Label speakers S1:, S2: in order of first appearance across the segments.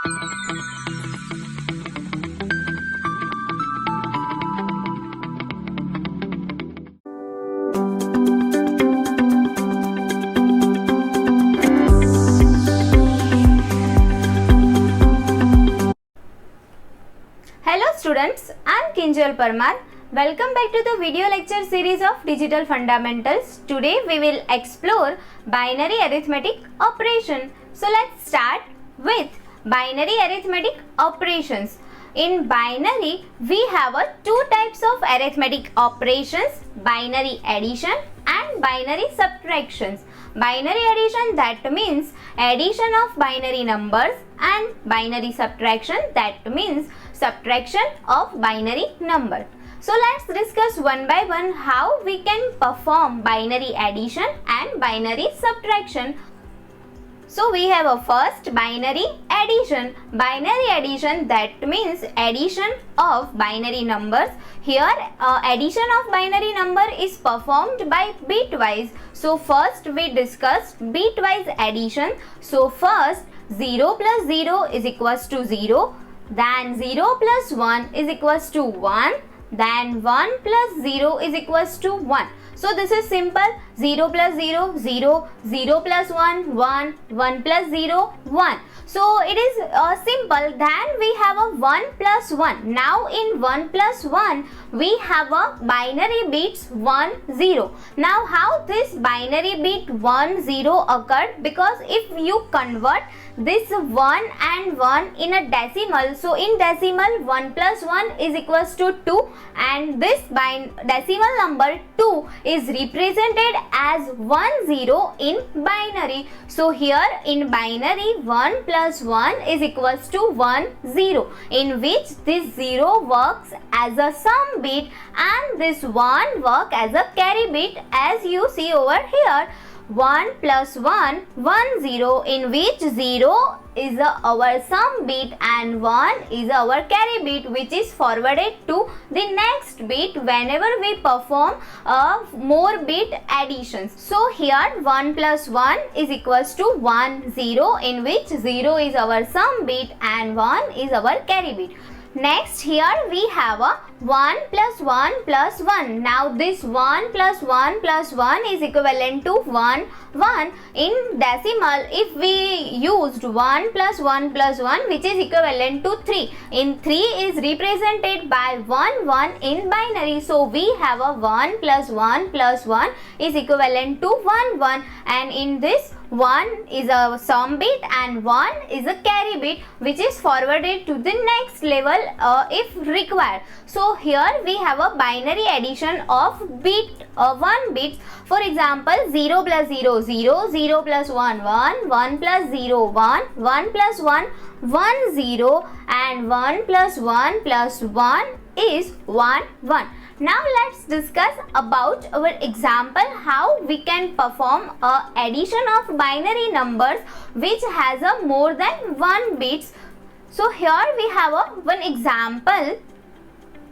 S1: Hello students, I am Kinjal Parmar. Welcome back to the video lecture series of Digital Fundamentals. Today we will explore binary arithmetic operation. So let's start with binary arithmetic operations. In binary, we have two types of arithmetic operations, binary addition and binary subtractions. Binary addition, that means addition of binary numbers, and binary subtraction, that means subtraction of binary number. So let's discuss one by one how we can perform binary addition and binary subtraction. So we have a first binary addition. Binary addition, that means addition of binary numbers. Here addition of binary number is performed by bitwise. So first we discussed bitwise addition. So first 0 plus 0 is equals to 0. Then 0 plus 1 is equals to 1. Then 1 plus 0 is equals to 1. So this is simple. 0 plus 0, 0, 0 plus 1, 1, 1 plus 0, 1. So it is simple. Then we have a 1 plus 1. Now in 1 plus 1, we have a binary bits 1, 0. Now how this binary bit 1, 0 occurred? Because if you convert this 1 and 1 in a decimal, so in decimal 1 plus 1 is equals to 2, and this decimal number 2 is represented as 1, 0 in binary. So here in binary 1 plus 1 is equals to 1, 0, in which this 0 works as a sum bit and this 1 works as a carry bit, as you see over here. 1 plus 1, 1, 0, in which 0 is our sum bit and 1 is our carry bit, which is forwarded to the next bit whenever we perform more bit additions. So here 1 plus 1 is equals to 1, 0, in which 0 is our sum bit and 1 is our carry bit. Next, here we have a 1 plus 1 plus 1. Now this 1 plus 1 plus 1 is equivalent to 1, 1. In decimal, if we used 1 plus 1 plus 1, which is equivalent to 3. In 3 is represented by 1, 1 in binary. So we have a 1 plus 1 plus 1 is equivalent to 1, 1. And in this 1 is a sum bit and 1 is a carry bit, which is forwarded to the next level if required. So here we have a binary addition of bit 1 bits. For example, 0 plus 0, 0, 0 plus 1, 1, 1 plus 0, 1, 1 plus 1, 1, 0, and 1 plus 1 plus 1 is 1, 1. Now let's discuss about our example how we can perform a addition of binary numbers which has a more than 1 bits. So here we have one example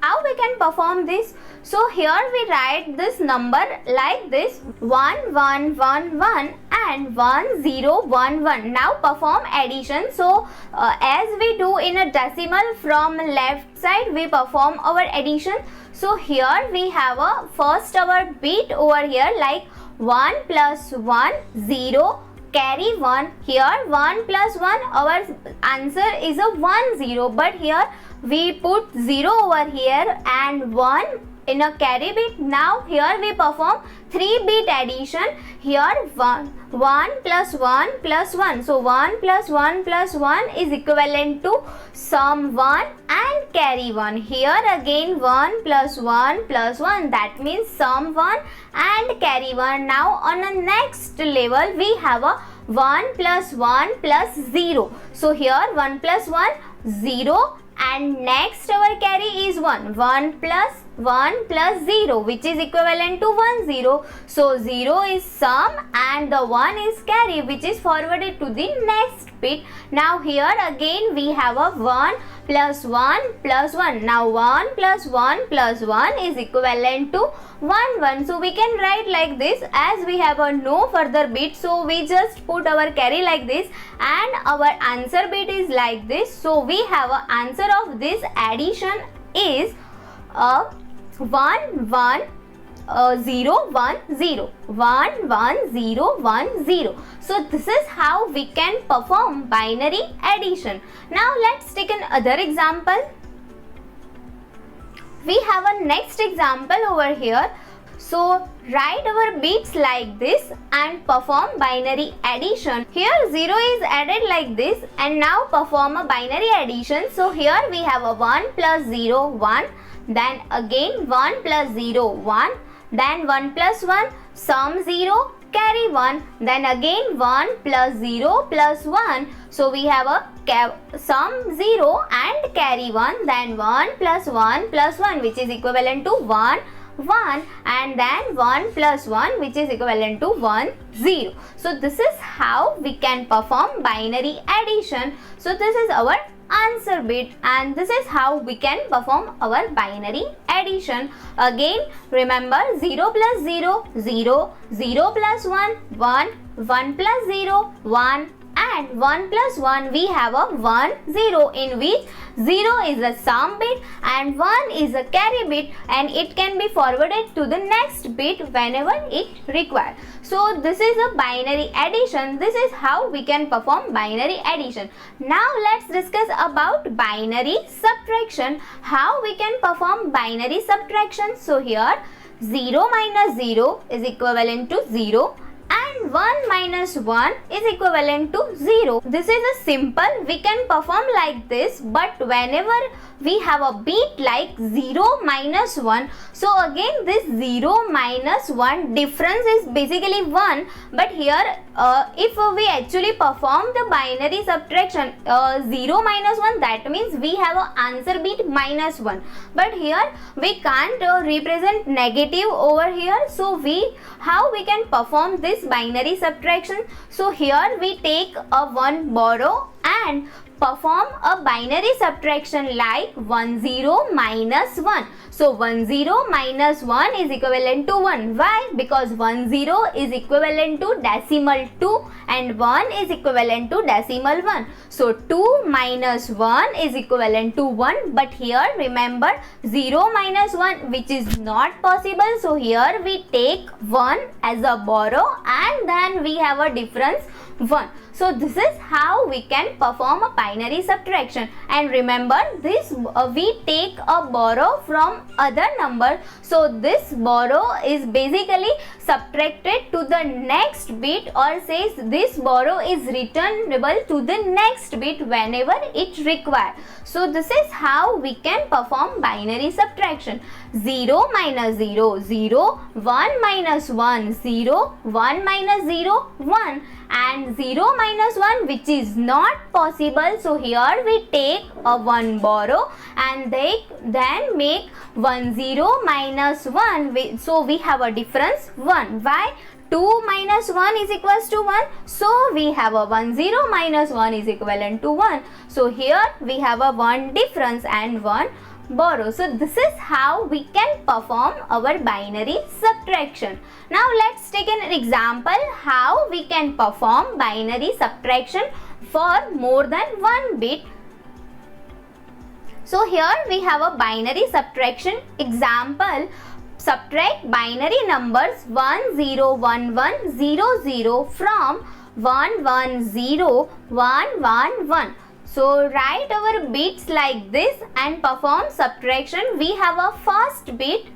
S1: how we can perform this. So here we write this number like this: 1, 1, 1, 1 and 1, 0, 1, 1. Now perform addition. So as we do in a decimal, from left side we perform our addition. So here we have a first our bit over here, like 1 plus 1, 0, carry 1. Here 1 plus 1, our answer is a 1, 0, but here we put 0 over here and 1 in a carry bit. Now here we perform 3-bit addition. Here 1 plus 1 plus 1. So 1 plus 1 plus 1 is equivalent to sum 1 and carry 1. Here again 1 plus 1 plus 1, that means sum 1 and carry 1. Now on the next level we have a 1 plus 1 plus 0. So here 1 plus 1, 0, and next our carry is 1. 1 plus 1 plus 0, which is equivalent to 1, 0. So 0 is sum and the 1 is carry, which is forwarded to the next bit. Now here again we have a 1 plus 1 plus 1. Now 1 plus 1 plus 1 is equivalent to 1 1. So we can write like this, as we have a no further bit, so we just put our carry like this, and our answer bit is like this. So we have a answer of this addition is 1 1 0 1 0 1 1 0 1 0. So this is how we can perform binary addition. Now let's take another example. We have a next example over here. So write our bits like this and perform binary addition. Here 0 is added like this, and now perform a binary addition. So here we have a 1 plus 0 1, then again 1 plus 0 1, then 1 plus 1, sum 0, carry 1, then again 1 plus 0 plus 1. So we have a sum 0 and carry 1, then 1 plus 1 plus 1, which is equivalent to 1 1, and then 1 plus 1, which is equivalent to 1 0. So this is how we can perform binary addition. So this is our answer bit, and this is how we can perform our binary addition. Again remember, 0 plus 0 0, 0 plus 1 1, 1 plus 0 1, and 1 plus 1 we have a 1 0, in which 0 is a sum bit and 1 is a carry bit, and it can be forwarded to the next bit whenever it required. So this is a binary addition. This is how we can perform binary addition. Now let's discuss about binary subtraction, how we can perform binary subtraction. So here 0 minus 0 is equivalent to 0, and 1 minus 1 is equivalent to 0. This is a simple, we can perform like this, but whenever we have a bit like 0 minus 1, so again this 0 minus 1 difference is basically 1, but here if we actually perform the binary subtraction 0 minus 1, that means we have an answer bit minus 1, but here we can't represent negative over here. So how we can perform this binary subtraction? So here we take a 1 borrow and perform a binary subtraction like 1 0 minus 1. So 1 0 minus 1 is equivalent to 1. Why? Because 1 0 is equivalent to decimal 2 and 1 is equivalent to decimal 1. So 2 minus 1 is equivalent to 1, but here remember 0 minus 1, which is not possible. So here we take 1 as a borrow, and then we have a difference 1. So this is how we can perform a binary subtraction. And remember, this we take a borrow from other number. So this borrow is basically subtracted to the next bit, or says this borrow is returnable to the next bit whenever it required. So this is how we can perform binary subtraction. 0 minus 0 0, 1 minus 1 0, 1 minus 0 1, and 0 minus 1, which is not possible. So here we take a 1 borrow and then make 1 0 minus 1. So we have a difference 1. Why? 2 minus 1 is equals to 1. So we have a 1 0 minus 1 is equivalent to 1. So here we have a 1 difference and 1 borrow. So this is how we can perform our binary subtraction. Now let's take an example how we can perform binary subtraction for more than one bit. So here we have a binary subtraction example. Subtract binary numbers 1 0 1 1 0 0 from 1 1 0 1 1 1. So write our bits like this and perform subtraction. We have a first bit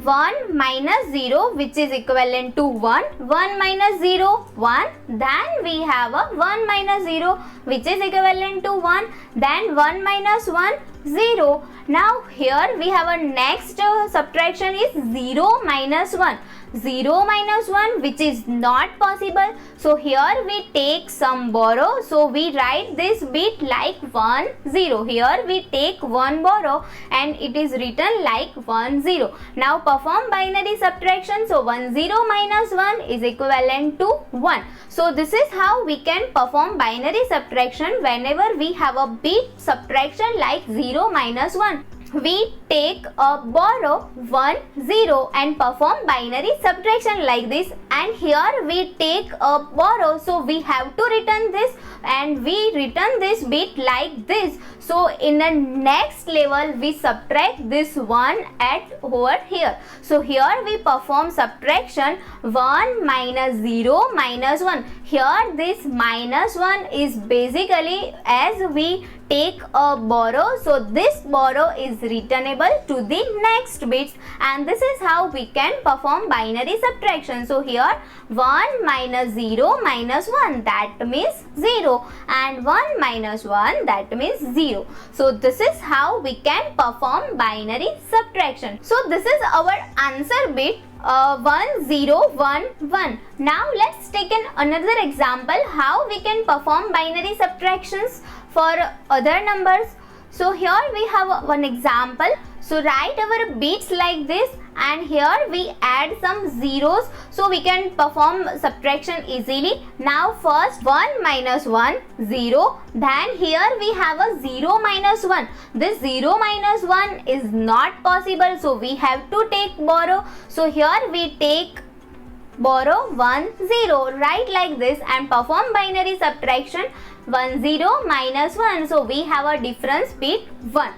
S1: 1 minus 0, which is equivalent to 1. 1 minus 0 1. Then we have a 1 minus 0, which is equivalent to 1. Then 1 minus 1 0. Now here we have a next subtraction is 0 minus 1. 0 minus 1, which is not possible. So here we take some borrow. So we write this bit like 1 0. Here we take 1 borrow and it is written like 1 0. Now perform binary subtraction. So 1 0 minus 1 is equivalent to 1. So this is how we can perform binary subtraction whenever we have a bit subtraction like 0 minus 1. We take a borrow 1 0 and perform binary subtraction like this, and here we take a borrow, so we have to return this and we return this bit like this. So in the next level we subtract this 1 at over here. So here we perform subtraction 1 minus 0 minus 1. Here this minus 1 is basically as we take a borrow, so this borrow is returnable to the next bits, and this is how we can perform binary subtraction. So here 1 minus 0 minus 1, that means 0, and 1 minus 1, that means 0. So this is how we can perform binary subtraction. So this is our answer bit 1 0 1 1. Now let's take another example how we can perform binary subtractions for other numbers. So here we have one example. So write our bits like this, and here we add some zeros so we can perform subtraction easily. Now first 1 minus 1 0, then here we have a 0 minus 1. This 0 minus 1 is not possible, so we have to take borrow. So here we take borrow 1 0, write like this and perform binary subtraction 1 0 minus 1. So we have a difference bit 1,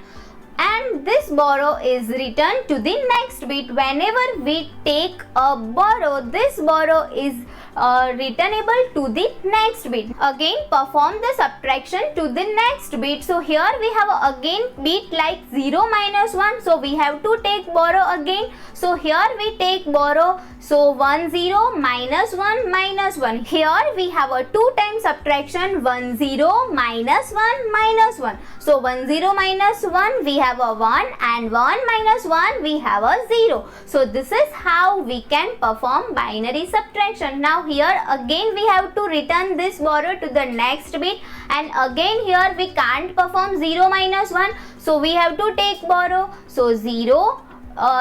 S1: and this borrow is returned to the next bit. Whenever we take a borrow, this borrow is returnable to the next bit. Again perform the subtraction to the next bit. So here we have again bit like 0 minus 1, so we have to take borrow again. So here we take borrow, so 1 0 minus 1 minus 1. Here we have a 2 times subtraction 1 0 minus 1 minus 1. So 1 0 minus 1 we have a 1, and 1 minus 1 we have a 0. So this is how we can perform binary subtraction. Now here again we have to return this borrow to the next bit, and again here we can't perform 0 minus 1, so we have to take borrow. So 0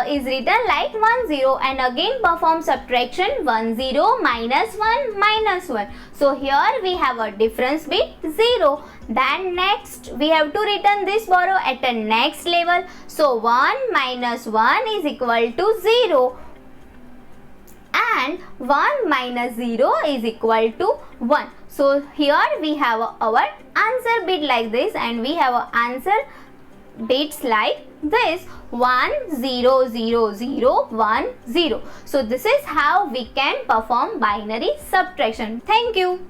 S1: is written like 1 0, and again perform subtraction 1 0 minus 1 minus 1. So here we have a difference bit 0. Then next we have to return this borrow at the next level. So 1 minus 1 is equal to 0, and 1 minus 0 is equal to 1. So here we have our answer bit like this, and we have our answer bits like this 1 0 0 0 1 0. So this is how we can perform binary subtraction. Thank you.